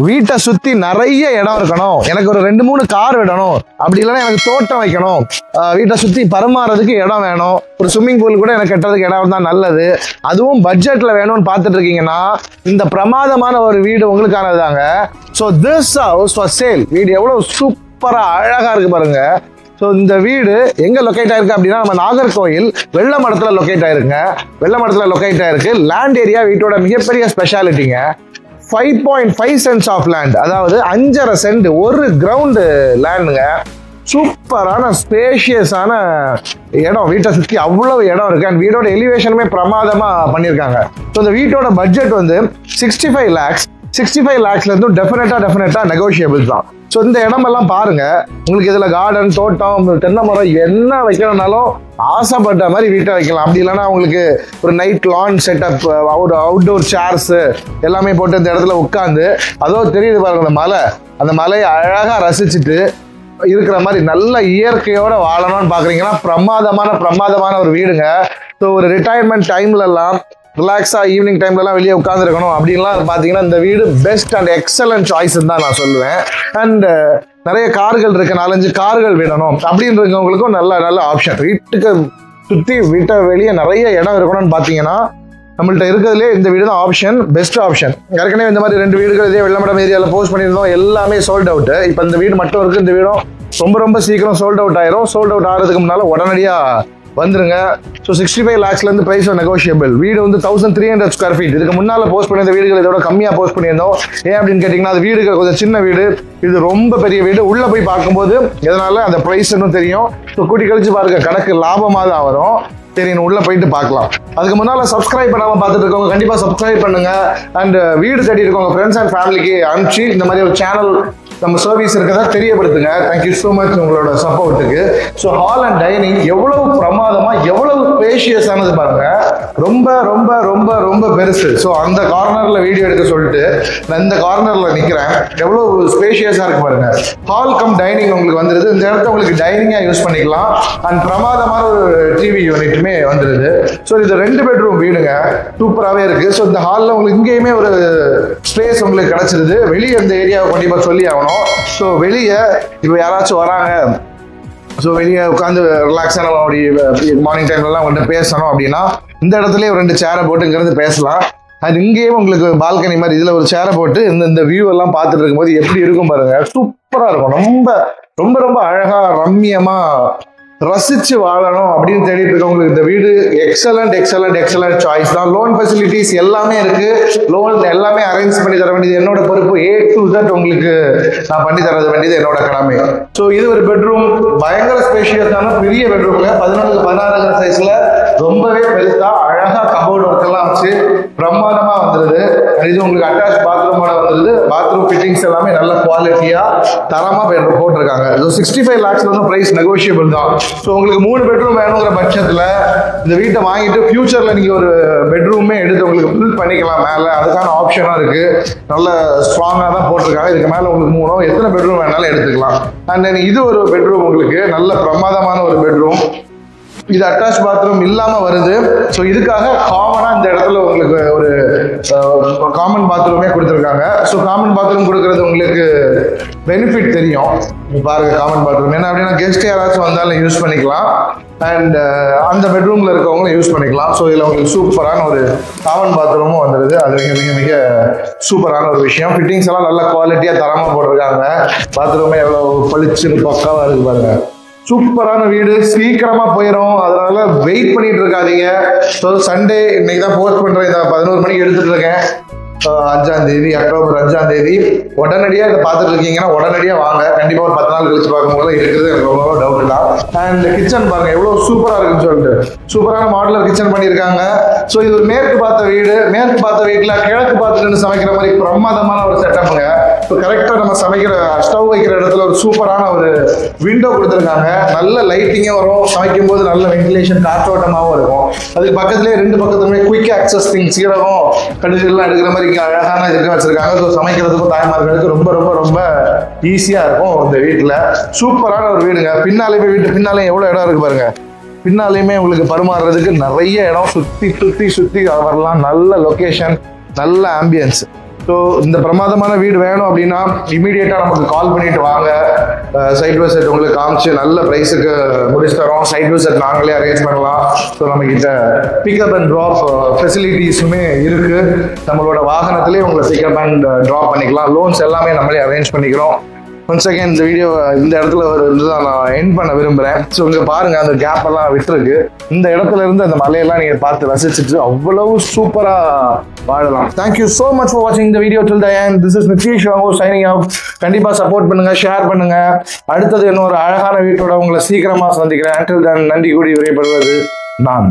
வீட்டை சுத்தி நிறைய இடம் இருக்கணும், எனக்கு ஒரு 2-3 கார் விடணும், அப்படி இல்லைன்னா எனக்கு தோட்டம் வைக்கணும், வீட்டை சுத்தி பரிமாறதுக்கு இடம் வேணும், ஒரு ஸ்விம்மிங் பூல் கூட எனக்கு கட்டுறதுக்கு இடம் தான் நல்லது, அதுவும் பட்ஜெட்ல வேணும்னு பார்த்துட்டு இருக்கீங்கன்னா இந்த பிரமாதமான ஒரு வீடு உங்களுக்கானதாங்க. So this house for sale. வீடு எவ்வளவு சூப்பரா அழகா இருக்கு பாருங்க. ஸோ இந்த வீடு எங்க லொக்கேட் ஆயிருக்கு அப்படின்னா நம்ம நாகர்கோயில் வெள்ளமடத்துல லொக்கேட் ஆயிருக்குங்க. வெள்ளமடத்துல லொக்கேட் ஆயிருக்கு. லேண்ட் ஏரியா வீட்டோட மிகப்பெரிய ஸ்பெஷாலிட்டிங்க. 5.5 சென்ட்ஸ் ஆஃப் லேண்ட், அதாவது 5.5 சென்ட், ஒரு கிரவுண்டு லேண்டுங்க. சூப்பரான ஸ்பேஷியஸான இடம், வீட்டை சுற்றி அவ்வளவு இடம் இருக்கு. அண்ட் வீடோட எலிவேஷனுமே பிரமாதமா பண்ணியிருக்காங்க. ஸோ இந்த வீட்டோட பட்ஜெட் வந்து 65 lakhs. 65 lakhsல இருந்தும் டெஃபினட்டா நெகோஷியபிள் தான். ஸோ இந்த இடமெல்லாம் பாருங்க, உங்களுக்கு இதுல கார்டன், தோட்டம், தென்னை மரம் என்ன வைக்கணும்னாலும் ஆசைப்பட்ட மாதிரி வீட்டை வைக்கலாம். அப்படி இல்லைன்னா உங்களுக்கு ஒரு நைட் லான் செட்டப், அவுட்டோர் சேர்ஸ் எல்லாமே போட்டு இந்த இடத்துல உட்காந்து, அதோ தெரியுது பாருங்க அந்த மலை, அந்த மலையை அழகா ரசிச்சுட்டு இருக்கிற மாதிரி நல்ல இயற்கையோட வாழணும்னு பாக்குறீங்கன்னா பிரமாதமான ஒரு வீடுங்க. ஸோ ஒரு ரிட்டையர்மெண்ட் டைம்ல எல்லாம் ரிலாக்ஸா ஈவினிங் டைம்லலாம் வெளியே உட்காந்துருக்கணும் அப்படின்லாம் பார்த்தீங்கன்னா இந்த வீடு பெஸ்ட் அண்ட் எக்ஸலன்ட் சாய்ஸ் தான் நான் சொல்லுவேன். அண்ட் நிறைய கார்கள் இருக்கு, 4-5 கார்கள் விடணும் அப்படின்றவங்களுக்கும் நல்ல ஆப்ஷன். வீட்டுக்கு சுற்றி வீட்டை வெளியே நிறைய இடம் இருக்கணும்னு பார்த்தீங்கன்னா நம்மள்ட்ட இருக்கிறதுலே இந்த வீடு தான் ஆப்ஷன், பெஸ்ட் ஆப்ஷன். ஏற்கனவே இந்த மாதிரி 2 வீடுகள் இதே வெள்ளமடம் ஏரியாவில் போஸ்ட் பண்ணியிருந்தோம், எல்லாமே சோல்ட் அவுட். இப்போ இந்த வீடு மட்டும் இருக்கு. இந்த வீடும் ரொம்ப சீக்கிரம் சோல்ட் அவுட் ஆயிரும். சோல்ட் அவுட் ஆகிறதுக்கு முன்னால உடனடியாக வந்துருங்க. ஸோ 65 lakhsலேருந்து ப்ரைஸ் நெகோஷியபிள். வீடு வந்து 1300 ஸ்கொயர் ஃபீட். இதுக்கு முன்னால் போஸ்ட் பண்ணியிருந்த வீடுகள் இதோட கம்மியாக போஸ்ட் பண்ணியிருந்தோம். ஏன் அப்படின்னு கேட்டிங்கன்னா அது வீடுகள் கொஞ்சம் சின்ன வீடு, இது ரொம்ப பெரிய வீடு. உள்ளே போய் பார்க்கும்போது எதனால அந்த ப்ரைஸ் இன்னும் தெரியும். ஸோ கூட்டி கழிச்சு பாருங்க, கணக்கு லாபமாக தான் வரும். சரி, உள்ள போயிட்டு பார்க்கலாம். அதுக்கு முன்னால சப்ஸ்கிரைப் பண்ணாம பார்த்துட்டு இருக்கவங்க கண்டிப்பா சப்ஸ்கிரைப் பண்ணுங்க. அண்ட் வீடு தேடி இருக்கவங்க ஃப்ரெண்ட்ஸ் அண்ட் ஃபேமிலிக்கு அனுப்பிச்சு இந்த மாதிரி ஒரு சேனல் நம்ம சர்வீஸ் இருக்கிறதா தெரியப்படுத்துங்க. தேங்க்யூ ஸோ மச் உங்களோட சப்போர்ட்டுக்கு. ஸோ ஹால் அண்ட் டைனிங் எவ்வளவு பிரமாதமா, எவ்வளவு ஸ்பேஷியஸ் ஆனது பாருங்க. ரொம்ப பெருசு. ஸோ அந்த கார்னர்ல வீடியோ எடுக்க சொல்லிட்டு நான் இந்த கார்னர்ல நிக்கிறேன். எவ்வளவு ஸ்பேஷியஸா இருக்கு பாருங்க. ஹால் கம் டைனிங் உங்களுக்கு வந்துருது. இந்த இடத்த உங்களுக்கு டைனிங்கா யூஸ் பண்ணிக்கலாம். அண்ட் பிரமாதமான ஒரு டிவி யூனிட்டுமே வந்துருது. ஸோ இது 2 பெட்ரூம் வீடுங்க, சூப்பராகவே இருக்கு. ஸோ இந்த ஹாலில் உங்களுக்கு இங்கேயுமே ஒரு ஸ்பேஸ் உங்களுக்கு கிடைச்சிருது. வெளியே இந்த ஏரியாவை கண்டிப்பாக சொல்லி ஆகணும். ஸோ வெளியே இப்போ யாராச்சும் வராங்க, ஸோ வெளியே உட்காந்து ரிலாக்ஸான மார்னிங் டைம்லலாம் அவங்கள்ட்ட பேசணும் அப்படின்னா இந்த இடத்துலயே 2 சேரை போட்டு இங்கிருந்து பேசலாம். அது இங்கேயும் உங்களுக்கு பால்கனி மாதிரி இதில் ஒரு சேரை போட்டு இந்த வியூ எல்லாம் பார்த்துட்டு இருக்கும்போது எப்படி இருக்கும் பாருங்க. சூப்பராக இருக்கும். ரொம்ப அழகா ரம்மியமா ரசிச்சு வாழணும் அப்படின்னு தேடிட்டு இருக்கவங்களுக்கு இந்த வீடு எக்ஸலண்ட் சாய்ஸ் தான். லோன் ஃபெசிலிட்டிஸ் எல்லாமே இருக்கு. லோன் எல்லாமே அரேஞ்ச் பண்ணி தர வேண்டியது என்னோட பொறுப்பு. A to Z உங்களுக்கு நான் பண்ணி தர வேண்டியது என்னோட கடமை. ஸோ இது ஒரு பெட்ரூம், பயங்கர ஸ்பேஷியஸான பெரிய பெட்ரூம்ல 14x16 சைஸ்ல ரொம்பவே பெருசா அழகா கபோர்டு ஒர்க் எல்லாம் வச்சு பிரமாதமா வந்துருது. இது உங்களுக்கு அட்டாச் பாத்ரூமோட வந்துருது. பாத்ரூம் ஃபிட்டிங்ஸ் எல்லாமே நல்ல குவாலிட்டியா தரமா போட்டிருக்காங்க. 65 lakhs வந்து பிரைஸ் நெகோஷியபிள் தான். ஸோ உங்களுக்கு 3 பெட்ரூம் வேணுங்கிற பட்சத்தில் இந்த வீட்டை வாங்கிட்டு ஃபியூச்சர்ல நீங்க ஒரு பெட்ரூமே எடுத்து உங்களுக்கு பில்ட் பண்ணிக்கலாம். மேலே அதுக்கான ஆப்ஷனாக இருக்கு. நல்ல ஸ்ட்ராங்காக தான் போட்டிருக்காங்க. இதுக்கு மேலே உங்களுக்கு 3 எத்தனை பெட்ரூம் வேணாலும் எடுத்துக்கலாம். அண்ட் தென் இது ஒரு பெட்ரூம், உங்களுக்கு நல்ல பிரமாதமான ஒரு பெட்ரூம். இது அட்டாச் பாத்ரூம் இல்லாம வருது. ஸோ இதுக்காக காமனா இந்த இடத்துல உங்களுக்கு ஒரு காமன் பாத்ரூமே கொடுத்துருக்காங்க. ஸோ காமன் பாத்ரூம் கொடுக்கறது உங்களுக்கு பெனிஃபிட் தெரியும். பாருங்க காமன் பாத்ரூம் என்ன அப்படின்னா கெஸ்ட் யாராச்சும் வந்தாலும் யூஸ் பண்ணிக்கலாம். அண்ட் அந்த பெட்ரூம்ல இருக்கவங்களும் யூஸ் பண்ணிக்கலாம். ஸோ இதில் உங்களுக்கு சூப்பரான ஒரு காமன் பாத்ரூமும் வந்துடுது. அது மிக சூப்பரான ஒரு விஷயம். ஃபிட்டிங்ஸ் எல்லாம் நல்ல குவாலிட்டியா தரமா போட்டிருக்காங்க. பாத்ரூமே எவ்வளவு பளிச்சுன்னு பக்காவா இருக்கு பாருங்க. சூப்பரான வீடு, சீக்கிரமா போயிடும். அதனால வெயிட் பண்ணிட்டு இருக்காதீங்க. ஸோ சண்டே இன்னைக்கு தான் போஸ்ட் பண்றேன். இந்த 11 மணிக்கு எடுத்துட்டு இருக்கேன். 5ஆம் தேதி, அக்டோபர் 5ஆம் தேதி. உடனடியாக இதை பார்த்துட்டு இருக்கீங்கன்னா உடனடியாக வாங்க. கண்டிப்பாக ஒரு 10 நாள் கழிச்சு பார்க்கும்போது இருக்கிறது எனக்கு ரொம்ப டவுட் தான். அண்ட் கிச்சன் பாருங்க எவ்வளோ சூப்பராக இருக்குன்னு சொல்லிட்டு சூப்பரான மாடலர் கிச்சன் பண்ணியிருக்காங்க. ஸோ இது ஒரு மேற்கு பார்த்த வீடு. மேற்கு பார்த்த வீட்டில் கிழக்கு பார்த்துட்டு சமைக்கிற மாதிரி பிரமாதமான ஒரு செட்டப்புங்க. இப்போ கரெக்டாக நம்ம சமைக்கிற ஸ்டவ் வைக்கிற இடத்துல ஒரு சூப்பரான ஒரு விண்டோ கொடுத்துருக்காங்க. நல்ல லைட்டிங்கே வரும். சமைக்கும் போது நல்ல வென்டிலேஷன் காற்றோட்டமாகவும் இருக்கும். அதுக்கு பக்கத்துலேயே 2 பக்கத்துலையுமே குயிக் ஆக்சஸ் திங், சீரகம், கடுகுலாம் எடுக்கிற மாதிரி அழகான இதுக்கு வச்சிருக்காங்க. ஸோ சமைக்கிறதுக்கும் தாய்மார்களுக்கு ரொம்ப ஈஸியா இருக்கும் இந்த வீட்டில். சூப்பரான ஒரு வீடுங்க. பின்னாலேயுமே வீட்டு பின்னாலே எவ்வளோ இடம் இருக்கு பாருங்க. பின்னாலேயுமே உங்களுக்கு பரிமாறுறதுக்கு நிறைய இடம், சுத்தி வரலாம். நல்ல லொகேஷன், நல்ல ஆம்பியன்ஸ். ஸோ இந்த பிரமாதமான வீடு வேணும் அப்படின்னா இமீடியட்டாக நமக்கு கால் பண்ணிட்டு வாங்க. சைட் விசிட் உங்களுக்கு காமிச்சு நல்ல ப்ரைஸுக்கு முடிச்சு தரோம். சைட் விசிட் நாங்களே அரேஞ்ச் பண்ணலாம். ஸோ நம்மகிட்ட பிக்கப் அண்ட் ட்ராப் ஃபெசிலிட்டிஸுமே இருக்கு. நம்மளோட வாகனத்திலே உங்களை பிக்கப் அண்ட் ட்ராப் பண்ணிக்கலாம். லோன்ஸ் எல்லாமே நம்மளே அரேஞ்ச் பண்ணிக்கிறோம். ஒன்ஸ் அகேன் இந்த வீடியோ இந்த இடத்துல ஒரு இதுதான் நான் எண்ட் பண்ண விரும்புகிறேன். ஸோ இங்கே பாருங்கள், அந்த கேப் எல்லாம் விட்டுருக்கு. இந்த இடத்துல இருந்து அந்த மலையெல்லாம் நீங்கள் பார்த்து ரசிச்சுட்டு அவ்வளவு சூப்பராக வாழலாம். தேங்க்யூ ஸோ மச் ஃபார் வாட்சிங் இந்த video till the end. This is Nitish signing out. கண்டிப்பாக சப்போர்ட் பண்ணுங்க, ஷேர் பண்ணுங்க. அடுத்தது இன்னொரு அழகான வீட்டோட உங்களை சீக்கிரமாக சந்திக்கிறேன். until then நன்றி கூடி விடைபெறுவது நான்.